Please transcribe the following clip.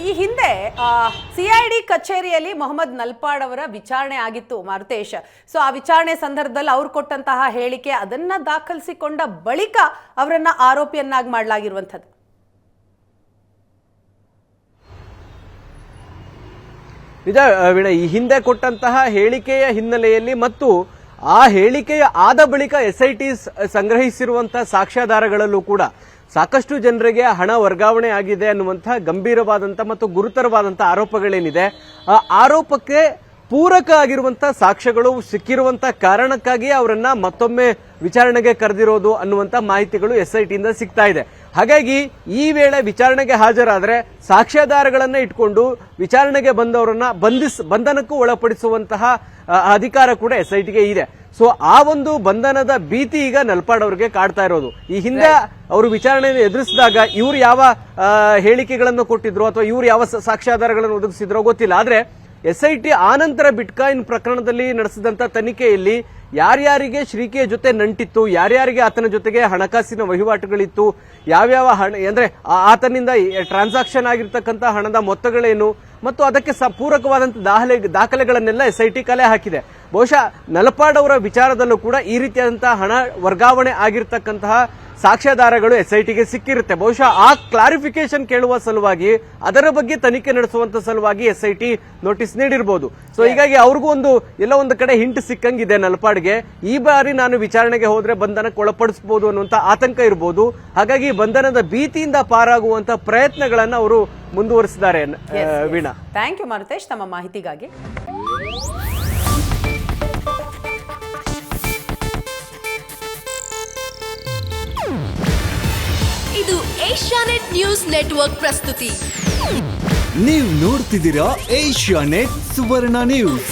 ಈ ಹಿಂದೆ ಸಿಐಡಿ ಕಚೇರಿಯಲ್ಲಿ ಮೊಹಮ್ಮದ್ ನಲ್ಪಾಡ್ ಅವರ ವಿಚಾರಣೆ ಆಗಿತ್ತು ಮಾರುತೇಶ್. ಸೊ ಆ ವಿಚಾರಣೆ ಸಂದರ್ಭದಲ್ಲಿ ಅವ್ರು ಕೊಟ್ಟಂತಹ ಹೇಳಿಕೆ ಅದನ್ನ ದಾಖಲಿಸಿಕೊಂಡ ಬಳಿಕ ಅವರನ್ನ ಆರೋಪಿಯನ್ನಾಗಿ ಮಾಡಲಾಗಿರುವಂಥದ್ದು. ನಿಜ ವೀಣಾ, ಈ ಹಿಂದೆ ಕೊಟ್ಟಂತಹ ಹೇಳಿಕೆಯ ಹಿನ್ನೆಲೆಯಲ್ಲಿ ಮತ್ತು ಆ ಹೇಳಿಕೆಯ ಆದ ಬಳಿಕ SIT ಸಂಗ್ರಹಿಸಿರುವಂತಹ ಸಾಕ್ಷ್ಯಾಧಾರಗಳಲ್ಲೂ ಕೂಡ ಸಾಕಷ್ಟು ಜನರಿಗೆ ಹಣ ವರ್ಗಾವಣೆ ಆಗಿದೆ ಅನ್ನುವಂತಹ ಗಂಭೀರವಾದಂತಹ ಮತ್ತು ಗುರುತರವಾದಂತಹ ಆರೋಪಗಳೇನಿದೆ, ಆ ಆರೋಪಕ್ಕೆ ಪೂರಕ ಆಗಿರುವಂತಹ ಸಾಕ್ಷ್ಯಗಳು ಸಿಕ್ಕಿರುವಂತಹ ಕಾರಣಕ್ಕಾಗಿ ಅವರನ್ನ ಮತ್ತೊಮ್ಮೆ ವಿಚಾರಣೆಗೆ ಕರೆದಿರೋದು ಅನ್ನುವಂತ ಮಾಹಿತಿಗಳು SIT ಇಂದ ಸಿಗ್ತಾ ಇದೆ. ಹಾಗಾಗಿ ಈ ವೇಳೆ ವಿಚಾರಣೆಗೆ ಹಾಜರಾದರೆ ಸಾಕ್ಷ್ಯಾಧಾರಗಳನ್ನ ಇಟ್ಕೊಂಡು ವಿಚಾರಣೆಗೆ ಬಂದವರನ್ನ ಬಂಧನಕ್ಕೂ ಒಳಪಡಿಸುವಂತಹ ಅಧಿಕಾರ ಕೂಡ SITಗೆ ಇದೆ. ಸೊ ಆ ಒಂದು ಬಂಧನದ ಭೀತಿ ಈಗ ನಲ್ಪಾಡ್ ಅವರಿಗೆ ಕಾಡ್ತಾ ಇರೋದು. ಈ ಹಿಂದೆ ಅವರು ವಿಚಾರಣೆಯನ್ನು ಎದುರಿಸಿದಾಗ ಇವ್ರು ಯಾವ ಹೇಳಿಕೆಗಳನ್ನು ಕೊಟ್ಟಿದ್ರು ಅಥವಾ ಇವ್ರು ಯಾವ ಸಾಕ್ಷ್ಯಾಧಾರಗಳನ್ನು ಒದಗಿಸಿದ್ರೋ ಗೊತ್ತಿಲ್ಲ. ಆದ್ರೆ SIT ಆನಂತರ ಬಿಟ್ಕಾಯಿನ್ ಪ್ರಕರಣದಲ್ಲಿ ನಡೆಸಿದಂತ ತನಿಖೆಯಲ್ಲಿ ಯಾರ್ಯಾರಿಗೆ ಶ್ರೀಕೆಯ ಜೊತೆ ನಂಟಿತ್ತು, ಯಾರ್ಯಾರಿಗೆ ಆತನ ಜೊತೆಗೆ ಹಣಕಾಸಿನ ವಹಿವಾಟುಗಳಿತ್ತು, ಯಾವ್ಯಾವ ಹಣ ಅಂದ್ರೆ ಆತನಿಂದ ಟ್ರಾನ್ಸಾಕ್ಷನ್ ಆಗಿರ್ತಕ್ಕಂಥ ಹಣದ ಮೊತ್ತಗಳೇನು ಮತ್ತು ಅದಕ್ಕೆ ಪೂರಕವಾದಂತಹ ದಾಖಲೆಗಳನ್ನೆಲ್ಲ SIT ಕಲೆ ಹಾಕಿದೆ. ಬಹುಶಃ ನಲ್ಪಾಡ್ ಅವರ ವಿಚಾರದಲ್ಲೂ ಕೂಡ ಈ ರೀತಿಯಾದಂತಹ ಹಣ ವರ್ಗಾವಣೆ ಆಗಿರ್ತಕ್ಕಂತಹ ಸಾಕ್ಷ್ಯಾಧಾರಗಳು SITಗೆ ಸಿಕ್ಕಿರುತ್ತೆ. ಬಹುಶಃ ಆ ಕ್ಲಾರಿಫಿಕೇಶನ್ ಕೇಳುವ ಸಲುವಾಗಿ, ಅದರ ಬಗ್ಗೆ ತನಿಖೆ ನಡೆಸುವಂತ ಸಲುವಾಗಿ SIT ನೋಟಿಸ್ ನೀಡಿರಬಹುದು. ಸೊ ಹೀಗಾಗಿ ಅವ್ರಿಗೂ ಎಲ್ಲೋ ಒಂದು ಕಡೆ ಹಿಂಟ್ ಸಿಕ್ಕಂಗಿದೆ ನಲ್ಪಾಡ್ಗೆ. ಈ ಬಾರಿ ನಾನು ವಿಚಾರಣೆಗೆ ಹೋದ್ರೆ ಬಂಧನಕ್ಕೆ ಒಳಪಡಿಸಬಹುದು ಅನ್ನುವಂತ ಆತಂಕ ಇರಬಹುದು. ಹಾಗಾಗಿ ಬಂಧನದ ಭೀತಿಯಿಂದ ಪಾರಾಗುವಂತ ಪ್ರಯತ್ನಗಳನ್ನ ಅವರು ಮುಂದುವರಿಸಿದ್ದಾರೆ. ವೀಣಾ, ಥ್ಯಾಂಕ್ ಯು ಮಾರುತೇಶ್ ತಮ್ಮ ಮಾಹಿತಿಗಾಗಿ. ಇದು ಏಷ್ಯಾನೆಟ್ ನ್ಯೂಸ್ ನೆಟ್ವರ್ಕ್ ಪ್ರಸ್ತುತಿ. ನೀವು ನೋಡ್ತಿದ್ದೀರಾ ಏಷ್ಯಾನೆಟ್ ಸುವರ್ಣ ನ್ಯೂಸ್.